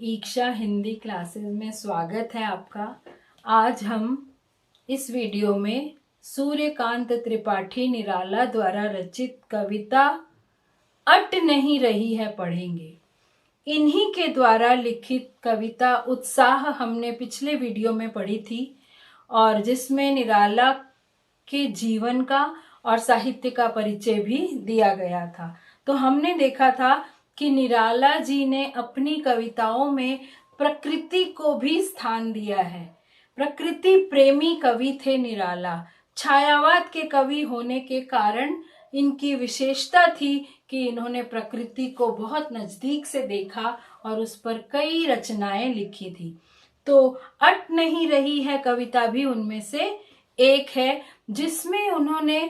ईक्षा Hindi classes में स्वागत है आपका। आज हम इस वीडियो में सूर्यकांत त्रिपाठी निराला द्वारा रचित कविता अट नहीं रही है पढ़ेंगे। इन्हीं के द्वारा लिखित कविता उत्साह हमने पिछले वीडियो में पढ़ी थी और जिसमें निराला के जीवन का और साहित्य का परिचय भी दिया गया था। तो हमने देखा था कि निराला जी ने अपनी कविताओं में प्रकृति को भी स्थान दिया है। प्रकृति प्रेमी कवि थे निराला। छायावाद के कवि होने के कारण इनकी विशेषता थी कि इन्होंने प्रकृति को बहुत नजदीक से देखा और उस पर कई रचनाएं लिखी थी। तो अट नहीं रही है कविता भी उनमें से एक है, जिसमें उन्होंने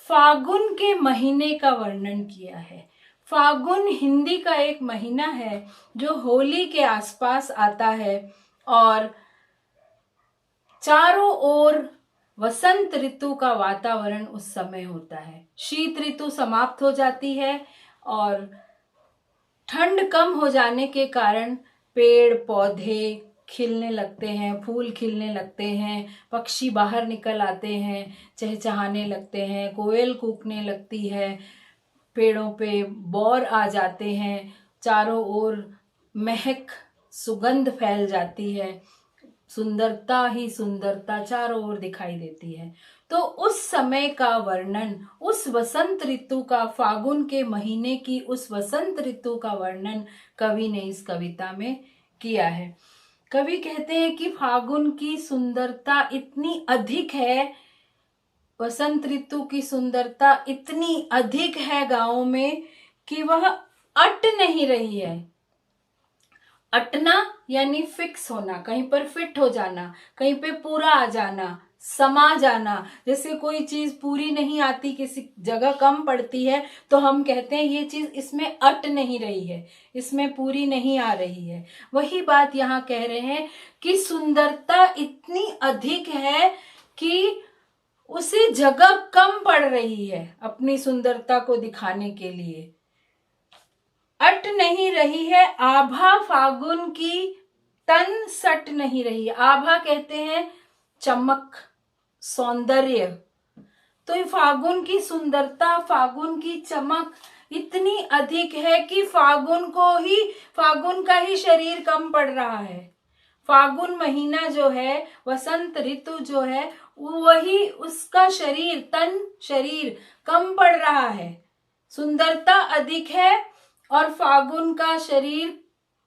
फागुन के महीने का वर्णन किया है। फागुन हिंदी का एक महीना है जो होली के आसपास आता है और चारों ओर वसंत ऋतु का वातावरण उस समय होता है। शीत ऋतु समाप्त हो जाती है और ठंड कम हो जाने के कारण पेड़ पौधे खिलने लगते हैं, फूल खिलने लगते हैं, पक्षी बाहर निकल आते हैं, चहचहाने लगते हैं, कोयल कूकने लगती है, पेड़ों पे बौर आ जाते हैं, चारों ओर महक सुगंध फैल जाती है, सुंदरता ही सुंदरता चारों ओर दिखाई देती है। तो उस समय का वर्णन, उस वसंत ऋतु का, फागुन के महीने की उस वसंत ऋतु का वर्णन कवि ने इस कविता में किया है। कवि कहते हैं कि फागुन की सुंदरता इतनी अधिक है, वसंत ऋतु की सुंदरता इतनी अधिक है गाँव में कि वह अट नहीं रही है। अटना यानी फिक्स होना, कहीं पर फिट हो जाना, कहीं पे पूरा आ जाना, समा जाना। जैसे कोई चीज पूरी नहीं आती, किसी जगह कम पड़ती है तो हम कहते हैं ये चीज इसमें अट नहीं रही है, इसमें पूरी नहीं आ रही है। वही बात यहाँ कह रहे हैं कि सुंदरता इतनी अधिक है कि उसे जगह कम पड़ रही है अपनी सुंदरता को दिखाने के लिए। अट नहीं रही है आभा फागुन की, तन सट नहीं रही है। आभा कहते हैं चमक, सौंदर्य। तो ये फागुन की सुंदरता, फागुन की चमक इतनी अधिक है कि फागुन का ही शरीर कम पड़ रहा है। फागुन महीना जो है, वसंत ऋतु जो है, वही उसका शरीर, तन शरीर कम पड़ रहा है। सुंदरता अधिक है और फागुन का शरीर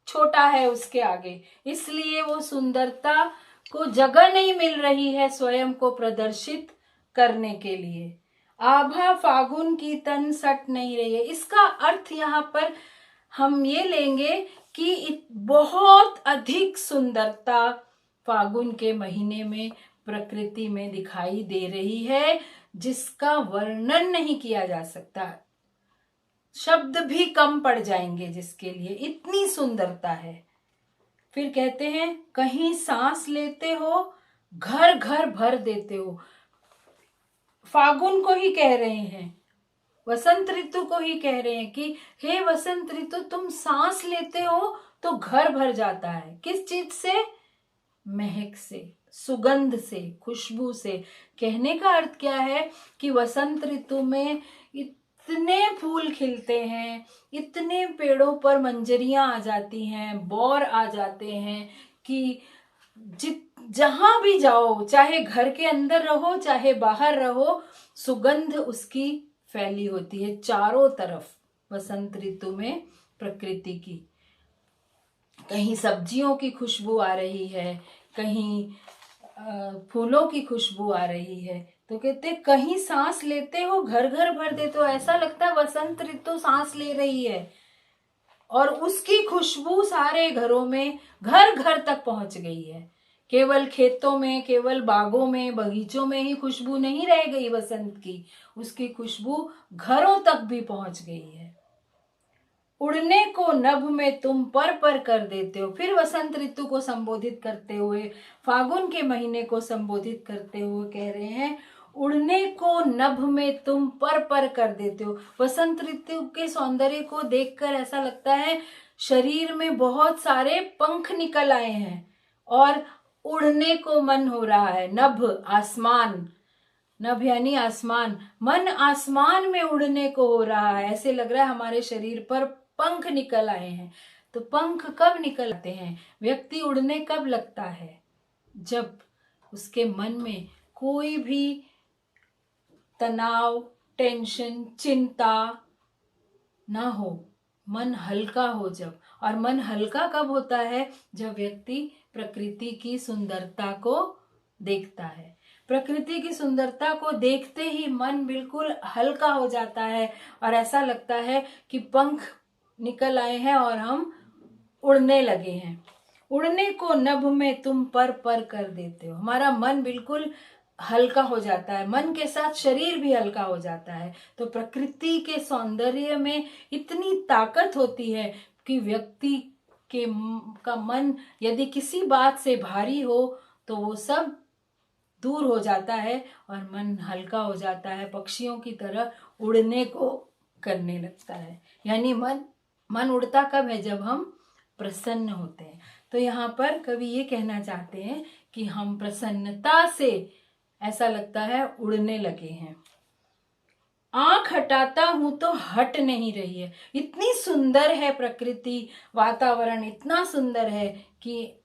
छोटा है उसके आगे, इसलिए वो सुंदरता को जगह नहीं मिल रही है स्वयं को प्रदर्शित करने के लिए। आभा फागुन की तन सट नहीं रही है। इसका अर्थ यहाँ पर हम ये लेंगे कि बहुत अधिक सुंदरता फागुन के महीने में प्रकृति में दिखाई दे रही है, जिसका वर्णन नहीं किया जा सकता। शब्द भी कम पड़ जाएंगे जिसके लिए, इतनी सुंदरता है। फिर कहते हैं कहीं सांस लेते हो, घर घर भर देते हो। फागुन को ही कह रहे हैं, वसंत ऋतु को ही कह रहे हैं कि हे वसंत ऋतु, तुम सांस लेते हो तो घर भर जाता है। किस चीज से? महक से, सुगंध से, खुशबू से। कहने का अर्थ क्या है कि वसंत ऋतु में इतने फूल खिलते हैं, इतने पेड़ों पर मंजरियां आ जाती हैं, बौर आ जाते हैं कि जहां भी जाओ, चाहे घर के अंदर रहो चाहे बाहर रहो, सुगंध उसकी फैली होती है चारों तरफ वसंत ऋतु में प्रकृति की। कहीं सब्जियों की खुशबू आ रही है, कहीं फूलों की खुशबू आ रही है। तो कहते कहीं सांस लेते हो, घर घर भर देते हो। ऐसा लगता है वसंत ऋतु सांस ले रही है और उसकी खुशबू सारे घरों में, घर घर तक पहुंच गई है। केवल खेतों में, केवल बागों में, बगीचों में ही खुशबू नहीं रह गई वसंत की, उसकी खुशबू घरों तक भी पहुंच गई है। उड़ने को नभ में तुम पर कर देते हो। फिर वसंत ऋतु को संबोधित करते हुए, फागुन के महीने को संबोधित करते हुए कह रहे हैं उड़ने को नभ में तुम पर कर देते हो। वसंत ऋतु के सौंदर्य को देखकर ऐसा लगता है शरीर में बहुत सारे पंख निकल आए हैं और उड़ने को मन हो रहा है। नभ, आसमान, नभ यानी आसमान, मन आसमान में उड़ने को हो रहा है। ऐसे लग रहा है हमारे शरीर पर पंख निकल आए हैं। तो पंख कब निकल आते हैं? व्यक्ति उड़ने कब लगता है? जब उसके मन में कोई भी तनाव, टेंशन, चिंता ना हो, मन हल्का हो जब। और मन हल्का कब होता है? जब व्यक्ति प्रकृति की सुंदरता को देखता है। प्रकृति की सुंदरता को देखते ही मन बिल्कुल हल्का हो जाता है और ऐसा लगता है कि पंख निकल आए हैं और हम उड़ने लगे हैं। उड़ने को नभ में तुम पर पर कर देते हो। हमारा मन बिल्कुल हल्का हो जाता है, मन के साथ शरीर भी हल्का हो जाता है। तो प्रकृति के सौंदर्य में इतनी ताकत होती है कि व्यक्ति का मन यदि किसी बात से भारी हो तो वो सब दूर हो जाता है और मन हल्का हो जाता है, पक्षियों की तरह उड़ने को करने लगता है। यानी मन उड़ता कब है? जब हम प्रसन्न होते हैं। तो यहाँ पर कवि ये कहना चाहते हैं कि हम प्रसन्नता से ऐसा लगता है उड़ने लगे हैं। आंख हटाता हूं तो हट नहीं रही है। इतनी सुंदर है प्रकृति, वातावरण इतना सुंदर है कि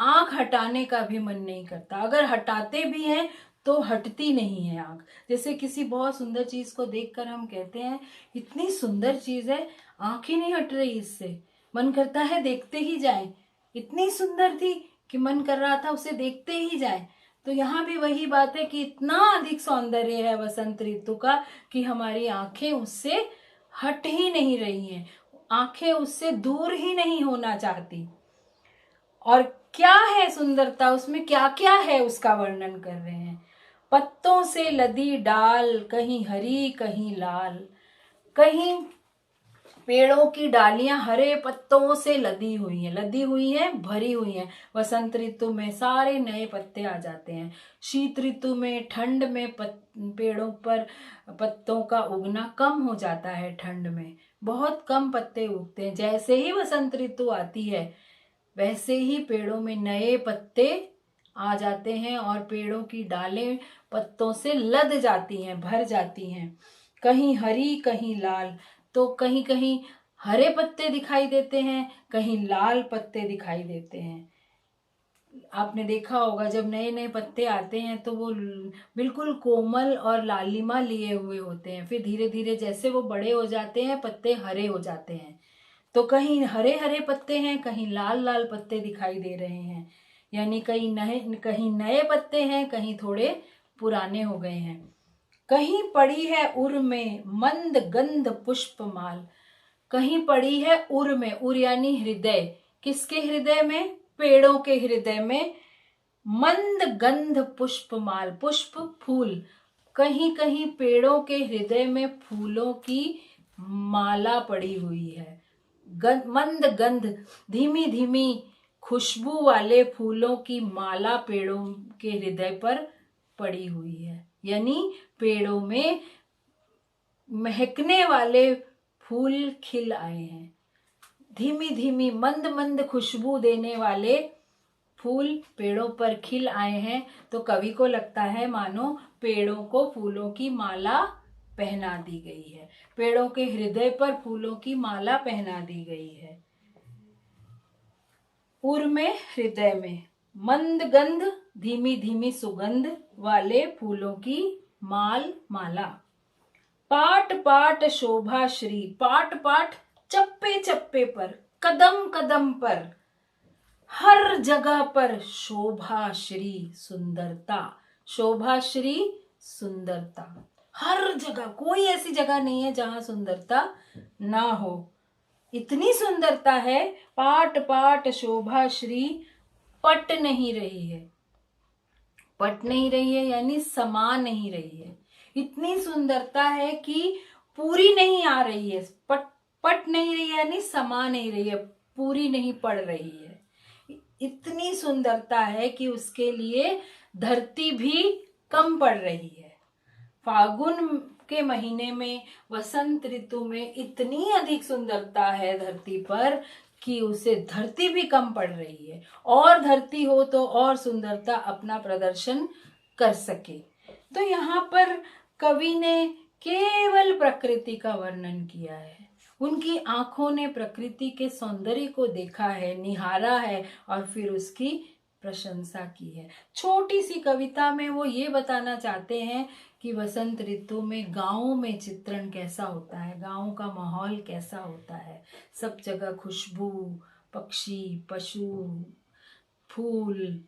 आंख हटाने का भी मन नहीं करता। अगर हटाते भी हैं तो हटती नहीं है आंख। जैसे किसी बहुत सुंदर चीज को देखकर हम कहते हैं इतनी सुंदर चीज है, आंख ही नहीं हट रही इससे, मन करता है देखते ही जाए। इतनी सुंदर थी कि मन कर रहा था उसे देखते ही जाए। तो यहाँ भी वही बात है कि इतना अधिक सौंदर्य है वसंत ऋतु का कि हमारी आंखें उससे हट ही नहीं रही हैं, आंखें उससे दूर ही नहीं होना चाहती। और क्या है सुंदरता उसमें, क्या क्या है उसका वर्णन कर रहे हैं। पत्तों से लदी डाल, कहीं हरी कहीं लाल, कहीं पेड़ों की डालियां हरे पत्तों से लदी हुई हैं, भरी हुई हैं। वसंत ऋतु में सारे नए पत्ते आ जाते हैं। शीत ऋतु में, ठंड में पेड़ों पर पत्तों का उगना कम हो जाता है। ठंड में बहुत कम पत्ते उगते हैं। जैसे ही वसंत ऋतु आती है वैसे ही पेड़ों में नए पत्ते आ जाते हैं और पेड़ों की डालें पत्तों से लद जाती हैं, भर जाती हैं। कहीं हरी कहीं लाल, तो कहीं कहीं हरे पत्ते दिखाई देते हैं, कहीं लाल पत्ते दिखाई देते हैं। आपने देखा होगा जब नए नए पत्ते आते हैं तो वो बिल्कुल कोमल और लालिमा लिए हुए होते हैं। फिर धीरे धीरे जैसे वो बड़े हो जाते हैं पत्ते हरे हो जाते हैं। तो कहीं हरे हरे पत्ते हैं, कहीं लाल लाल पत्ते दिखाई दे रहे हैं। यानी कहीं नए पत्ते हैं, कहीं थोड़े पुराने हो गए हैं। कहीं पड़ी है उर में मंद गंध पुष्पमाल, कहीं पड़ी है उर में, उर यानी हृदय। किसके हृदय में? पेड़ों के हृदय में। मंद गंध पुष्पमाल, पुष्प फूल, कहीं कहीं पेड़ों के हृदय में फूलों की माला पड़ी हुई है। मंद गंध, धीमी धीमी खुशबू वाले फूलों की माला पेड़ों के हृदय पर पड़ी हुई है। यानी पेड़ों में महकने वाले फूल खिल आए हैं। धीमी धीमी मंद मंद खुशबू देने वाले फूल पेड़ों पर खिल आए हैं। तो कवि को लगता है मानो पेड़ों को फूलों की माला पहना दी गई है, पेड़ों के हृदय पर फूलों की माला पहना दी गई है। उर में, हृदय में, मंद गंध, धीमी धीमी सुगंध वाले फूलों की माला। पाट पाट शोभा श्री, पाट पाट चप्पे चप्पे पर, कदम कदम पर, हर जगह पर शोभा श्री सुंदरता, शोभा श्री सुंदरता। हर जगह, कोई ऐसी जगह नहीं है जहां सुंदरता ना हो। इतनी सुंदरता है। पाट पाट शोभा श्री, पट नहीं रही है, पट नहीं रही है यानी समा नहीं रही है। इतनी सुंदरता है कि पूरी नहीं आ रही है। पट नहीं रही है यानी समा नहीं रही है, पूरी नहीं पड़ रही है। इतनी सुंदरता है कि उसके लिए धरती भी कम पड़ रही है। फागुन के महीने में, वसंत ऋतु में इतनी अधिक सुंदरता है धरती पर कि उसे धरती भी कम पड़ रही है और धरती हो तो और सुंदरता अपना प्रदर्शन कर सके। तो यहाँ पर कवि ने केवल प्रकृति का वर्णन किया है। उनकी आंखों ने प्रकृति के सौंदर्य को देखा है, निहारा है और फिर उसकी प्रशंसा की है। छोटी सी कविता में वो ये बताना चाहते हैं कि वसंत ऋतु में गाँव में चित्रण कैसा होता है, गाँव का माहौल कैसा होता है। सब जगह खुशबू, पक्षी, पशु, फूल,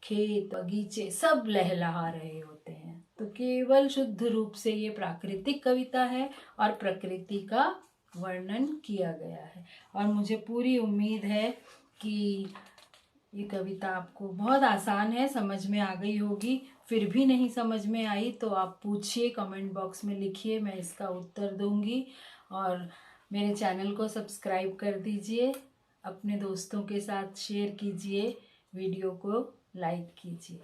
खेत, बगीचे सब लहलहा रहे होते हैं। तो केवल शुद्ध रूप से ये प्राकृतिक कविता है और प्रकृति का वर्णन किया गया है। और मुझे पूरी उम्मीद है कि ये कविता आपको बहुत आसान है, समझ में आ गई होगी। फिर भी नहीं समझ में आई तो आप पूछिए, कमेंट बॉक्स में लिखिए, मैं इसका उत्तर दूंगी। और मेरे चैनल को सब्सक्राइब कर दीजिए, अपने दोस्तों के साथ शेयर कीजिए, वीडियो को लाइक कीजिए।